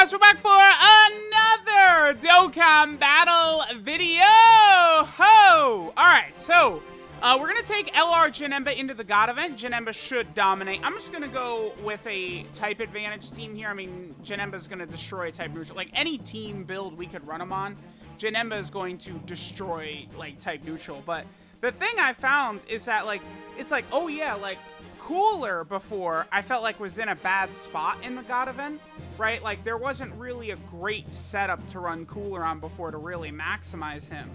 guys, we're back for another Dokkan battle video! Ho! Alright, so, we're gonna take LR JANEMBA into the God event. JANEMBA should dominate. I'm just gonna go with a type advantage team here. I mean, JANEMBA's gonna destroy type neutral. Like, any team build we could run him on, JANEMBA is going to destroy, like, type neutral. But the thing I found is that, like, it's like, oh yeah, like, Cooler before, I felt like was in a bad spot in the God event, right? Like, there wasn't really a great setup to run Cooler on before to really maximize him.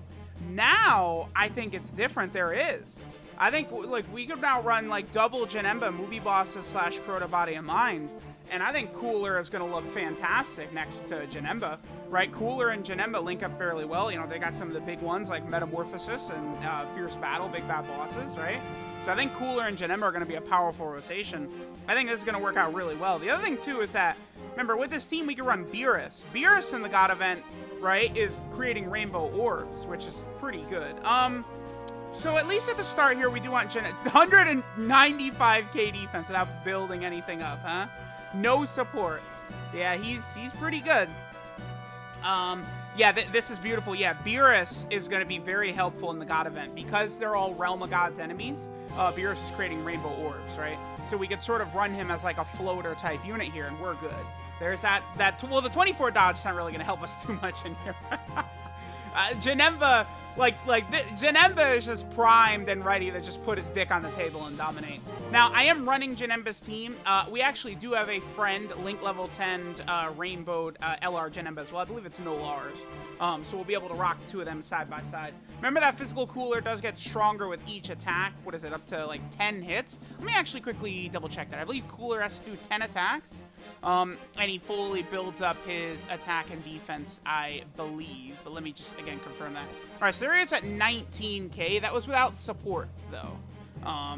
Now, I think it's different. There is. I think, like, we could now run, like, double JANEMBA, movie bosses / Crota Body and Mind, and I think Cooler is going to look fantastic next to JANEMBA, right? Cooler and JANEMBA link up fairly well. You know, they got some of the big ones like Metamorphosis and Fierce Battle, big bad bosses, right? So I think Cooler and JANEMBA are going to be a powerful rotation. I think this is going to work out really well. The other thing, too, is that, remember, with this team, we can run Beerus. Beerus in the God event, right, is creating rainbow orbs, which is pretty good. So at least at the start here, we do want 195k defense without building anything up, huh? No support. Yeah, he's pretty good. Yeah, this is beautiful. Yeah, Beerus is going to be very helpful in the God event. Because they're all Realm of God's enemies, Beerus is creating rainbow orbs, right? So we could sort of run him as like a floater type unit here, and we're good. There's well, the 24 dodge is not really going to help us too much in here. JANEMBA, JANEMBA is just primed and ready to just put his dick on the table and dominate. Now, I am running JANEMBA's team. We actually do have a friend, Link level 10, rainbowed LR JANEMBA as well. I believe it's no Lars. So we'll be able to rock the two of them side by side. Remember that physical Cooler does get stronger with each attack. What is it, up to like 10 hits? Let me actually quickly double check that. I believe Cooler has to do 10 attacks. And he fully builds up his attack and defense, I believe. But let me just, again, confirm that. All right, so there he is at 19k. That was without support, though.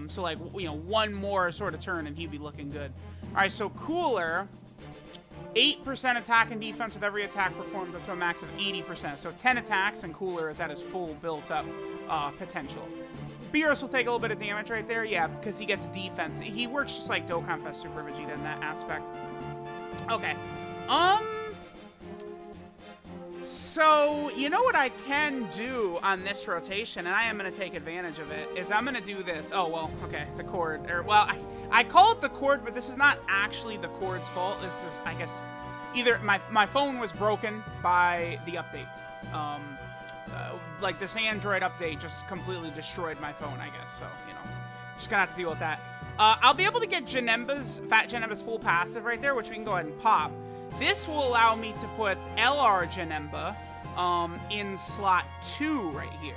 So, like, you know, one more sort of turn and he'd be looking good. All right, so Cooler, 8% attack and defense with every attack performed up to a max of 80%. So 10 attacks and Cooler is at his full built-up potential. Beerus will take a little bit of damage right there, yeah, because he gets defense. He works just like Dokkan Fest Super Vegeta in that aspect. Okay. So, you know what I can do on this rotation, and I am going to take advantage of it, is I'm going to do this. Oh, well, okay, the cord. Well, I call it the cord, but this is not actually the cord's fault. This is, I guess, either my phone was broken by the update. Like, this Android update just completely destroyed my phone, I guess. So, you know, just going to have to deal with that. I'll be able to get Fat JANEMBA's full passive right there, which we can go ahead and pop. This will allow me to put LR JANEMBA in slot 2 right here.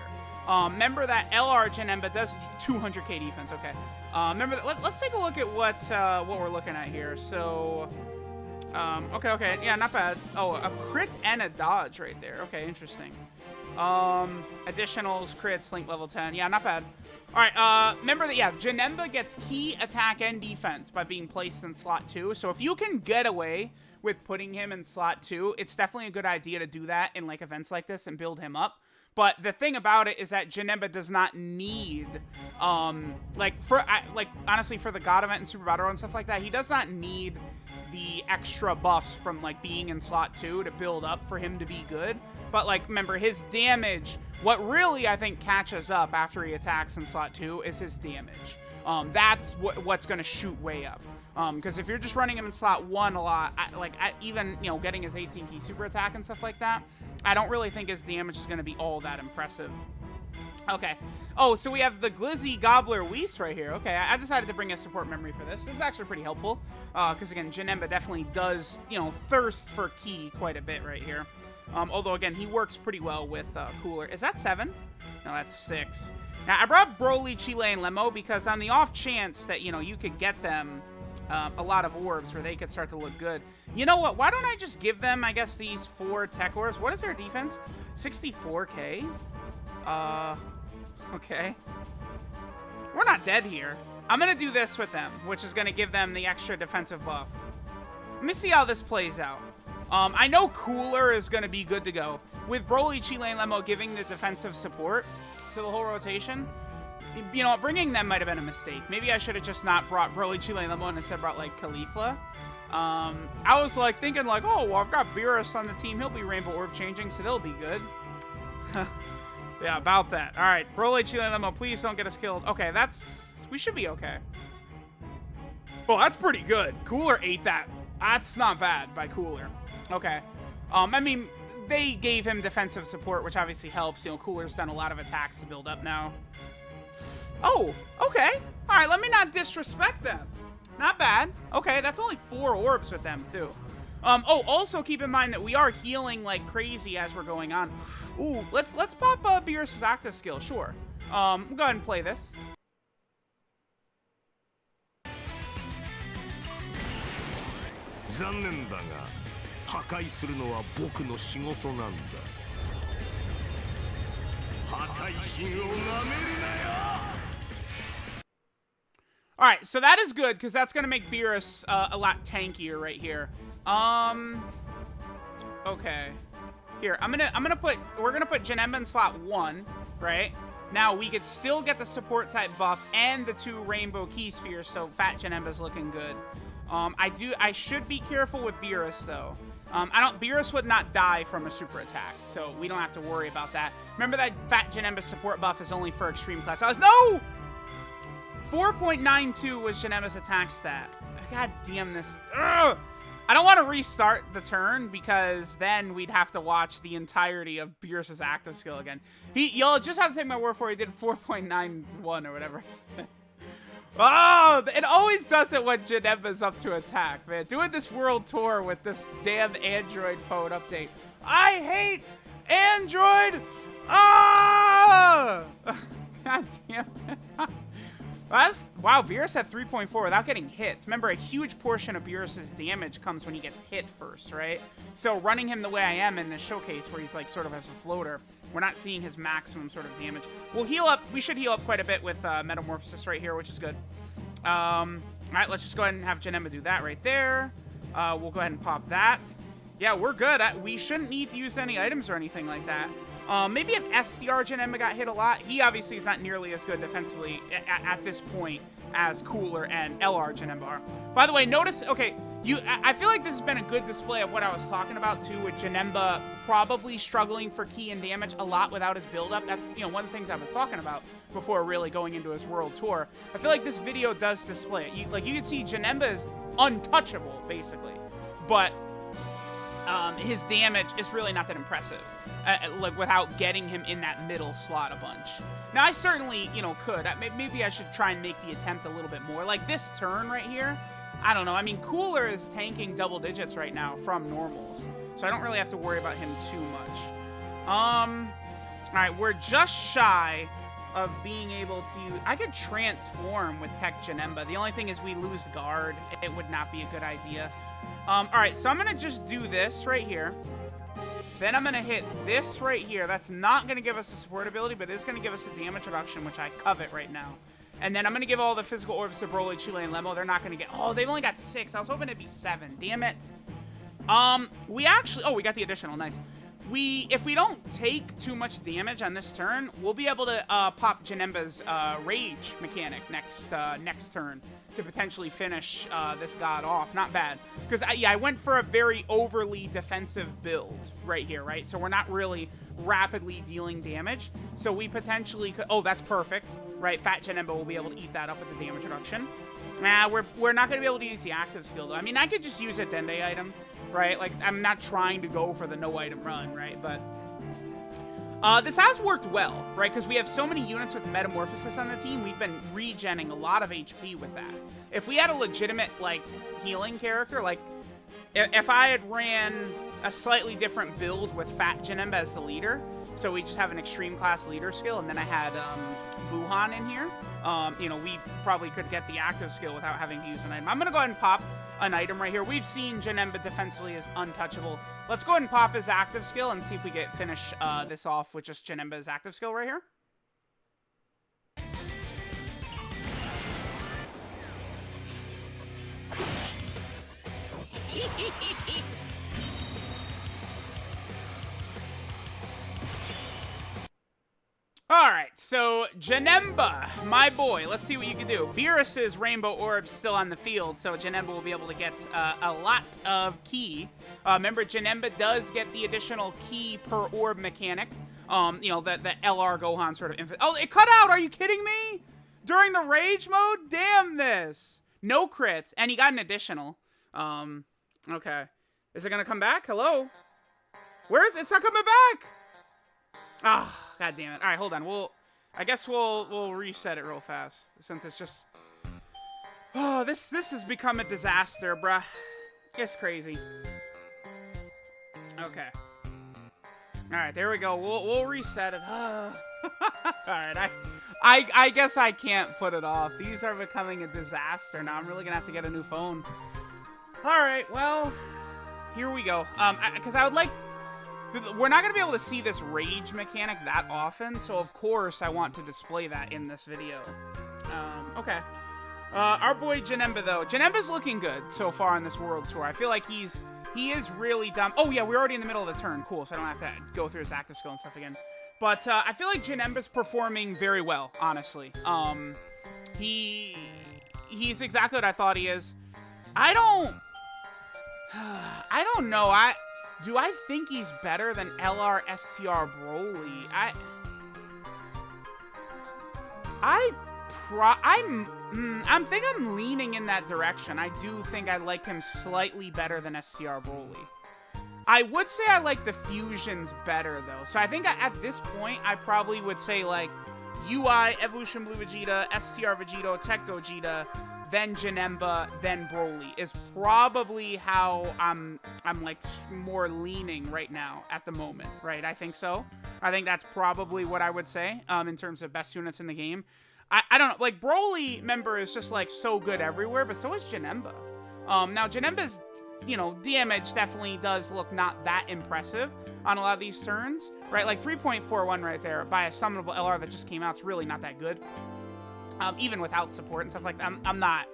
Remember that LR JANEMBA does 200k defense. Okay. Remember that. Let's take a look at what we're looking at here. So, okay, yeah, not bad. Oh, a crit and a dodge right there. Okay, interesting. Additionals, crits, Link level 10. Yeah, not bad. All right, remember that, yeah, JANEMBA gets key attack and defense by being placed in slot 2. So if you can get away with putting him in slot 2, it's definitely a good idea to do that in, like, events like this and build him up. But the thing about it is that JANEMBA does not need, honestly, for the God event and Super Battle and stuff like that, he does not need the extra buffs from, like, being in slot 2 to build up for him to be good. But, like, remember, his damage, what really, I think, catches up after he attacks in slot 2 is his damage. That's what's going to shoot way up. Because if you're just running him in slot 1 a lot, even, you know, getting his 18k super attack and stuff like that, I don't really think his damage is going to be all that impressive. Okay. Oh, so we have the Glizzy Gobbler Whis right here. Okay, I decided to bring a support memory for this. This is actually pretty helpful. Because, again, JANEMBA definitely does, you know, thirst for key quite a bit right here. Although, again, he works pretty well with Cooler. Is that 7? No, that's 6. Now, I brought Broly, Chile, and Lemo because on the off chance that, you know, you could get them a lot of orbs where they could start to look good. You know what? Why don't I just give them, I guess, these 4 tech orbs? What is their defense? 64k? Okay. We're not dead here. I'm going to do this with them, which is going to give them the extra defensive buff. Let me see how this plays out. I know Cooler is going to be good to go. With Broly, Chile, and Lemo giving the defensive support to the whole rotation, you know, bringing them might have been a mistake. Maybe I should have just not brought Broly, Chile, and Lemo and instead brought, like, Caulifla. I was like thinking like, oh, well, I've got Beerus on the team. He'll be Rainbow Orb changing, so they'll be good. Yeah, about that. All right, Broly, Chile, and Lemo, please don't get us killed. Okay, we should be okay. Oh, that's pretty good. Cooler ate that. That's not bad by Cooler. Okay. I mean, they gave him defensive support, which obviously helps. You know, Cooler's done a lot of attacks to build up now. Oh, okay. All right, let me not disrespect them. Not bad. Okay, that's only 4 orbs with them, too. Oh, also keep in mind that we are healing like crazy as we're going on. Ooh, let's pop Beerus' active skill, sure. We'll go ahead and play this. JANEMBA が破壊するのは僕の仕事なんだ。破壊神を舐めるなよ。Alright, so that is good, because that's going to make Beerus a lot tankier right here. Okay. Here, we're gonna put JANEMBA in slot 1, right? Now, we could still get the support type buff and the 2 rainbow key spheres, so Fat JANEMBA's looking good. I should be careful with Beerus, though. Beerus would not die from a super attack, so we don't have to worry about that. Remember that Fat JANEMBA support buff is only for extreme class. No! 4.92 was JANEMBA's attack stat. God damn this. Ugh! I don't want to restart the turn because then we'd have to watch the entirety of Beerus' active skill again. You'll just have to take my word for it. He did 4.91 or whatever. Oh, it always does it when JANEMBA's up to attack, man. Doing this world tour with this damn Android phone update. I hate Android! Ah! God damn it. Wow, Beerus had 3.4 without getting hits. Remember, a huge portion of Beerus' damage comes when he gets hit first, right? So running him the way I am in this showcase where he's like sort of as a floater, we're not seeing his maximum sort of damage. We'll heal up. We should heal up quite a bit with Metamorphosis right here, which is good. All right, let's just go ahead and have JANEMBA do that right there. We'll go ahead and pop that. Yeah, we're good. We shouldn't need to use any items or anything like that. Maybe if SDR JANEMBA got hit a lot, he obviously is not nearly as good defensively at this point as Cooler and LR JANEMBA are. By the way, notice, okay, I feel like this has been a good display of what I was talking about too, with JANEMBA probably struggling for key and damage a lot without his build-up. That's, one of the things I was talking about before really going into his world tour. I feel like this video does display it. You can see JANEMBA is untouchable, basically. But his damage is really not that impressive, without getting him in that middle slot a bunch. Now, I certainly, could. Maybe I should try and make the attempt a little bit more. Like this turn right here, I don't know. I mean, Cooler is tanking double digits right now from normals, so I don't really have to worry about him too much. All right, we're just shy of being able to... I could transform with Tech JANEMBA. The only thing is we lose guard. It would not be a good idea. All right, so I'm going to just do this right here. Then I'm going to hit this right here. That's not going to give us a support ability, but it is going to give us a damage reduction, which I covet right now. And then I'm going to give all the physical orbs to Broly, Chile, and Lemo. They're not going to get... Oh, they've only got 6. I was hoping it'd be 7. Damn it. We actually... Oh, we got the additional. Nice. If we don't take too much damage on this turn, we'll be able to pop JANEMBA's Rage mechanic next turn to potentially finish this god off. Not bad. Because, I went for a very overly defensive build right here, right? So we're not really rapidly dealing damage. So we potentially could... Oh, that's perfect, right? Fat JANEMBA will be able to eat that up with the damage reduction. Nah, we're not going to be able to use the active skill, though. I mean, I could just use a Dende item, right? Like, I'm not trying to go for the no-item run, right? But this has worked well, right? Because we have so many units with Metamorphosis on the team, we've been regenning a lot of HP with that. If we had a legitimate, like, healing character, like, if I had ran a slightly different build with Fat JANEMBA as the leader, so we just have an extreme class leader skill, and then I had Buhan in here, we probably could get the active skill without having to use an item. I'm going to go ahead and pop an item right here. We've seen JANEMBA defensively is untouchable. Let's go ahead and pop his active skill and see if we get finish this off with just JANEMBA's active skill right here. All right, so JANEMBA, my boy, let's see what you can do. Beerus's rainbow orb's still on the field, so JANEMBA will be able to get a lot of ki. Remember, JANEMBA does get the additional ki per orb mechanic. You know, the LR Gohan sort of... Oh, it cut out! Are you kidding me? During the rage mode? Damn this! No crit, and he got an additional. Okay. Is it gonna come back? Hello? Where is it? It's not coming back! Ah, god damn it. Alright, hold on. I guess we'll reset it real fast, since it's just... Oh, this has become a disaster, bruh. It's crazy. Okay. Alright, there we go. We'll reset it. Alright, I guess I can't put it off. These are becoming a disaster now. I'm really gonna have to get a new phone. Alright, well, here we go. Because I would like... We're not going to be able to see this rage mechanic that often, so of course I want to display that in this video. Okay. Our boy JANEMBA, though. JANEMBA's looking good so far on this world tour. I feel like he is really dumb. Oh, yeah, we're already in the middle of the turn. Cool, so I don't have to go through his active skill and stuff again. But I feel like JANEMBA's performing very well, honestly. He's exactly what I thought he is. I don't know. Do I think he's better than LR STR Broly? I think I'm leaning in that direction. I do think I like him slightly better than STR Broly. I would say I like the fusions better, though. So I think at this point, I probably would say, like, UI, Evolution Blue Vegeta, STR Vegito, Tech Gogeta, then JANEMBA, then Broly is probably how I'm like more leaning right now at the moment, right? I think so. I think that's probably what I would say in terms of best units in the game. I don't know, like Broly, member is just like so good everywhere, but so is JANEMBA. Now JANEMBA's, you know, damage definitely does look not that impressive on a lot of these turns, right? Like 3.41 right there by a summonable LR that just came out, it's really not that good. Even without support and stuff like that, I'm not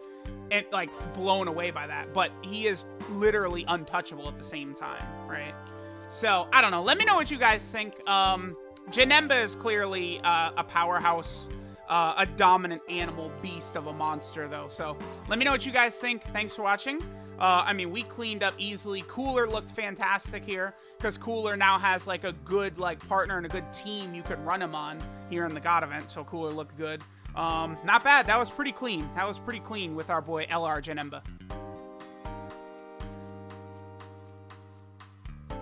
like blown away by that, but he is literally untouchable at the same time, right? So I don't know. Let me know what you guys think. JANEMBA is clearly a powerhouse, a dominant animal beast of a monster, though. So let me know what you guys think. Thanks for watching. I mean, we cleaned up easily. Cooler looked fantastic here because Cooler now has like a good like partner and a good team you could run him on here in the God event. So Cooler looked good. Not bad. That was pretty clean. That was pretty clean with our boy LR JANEMBA.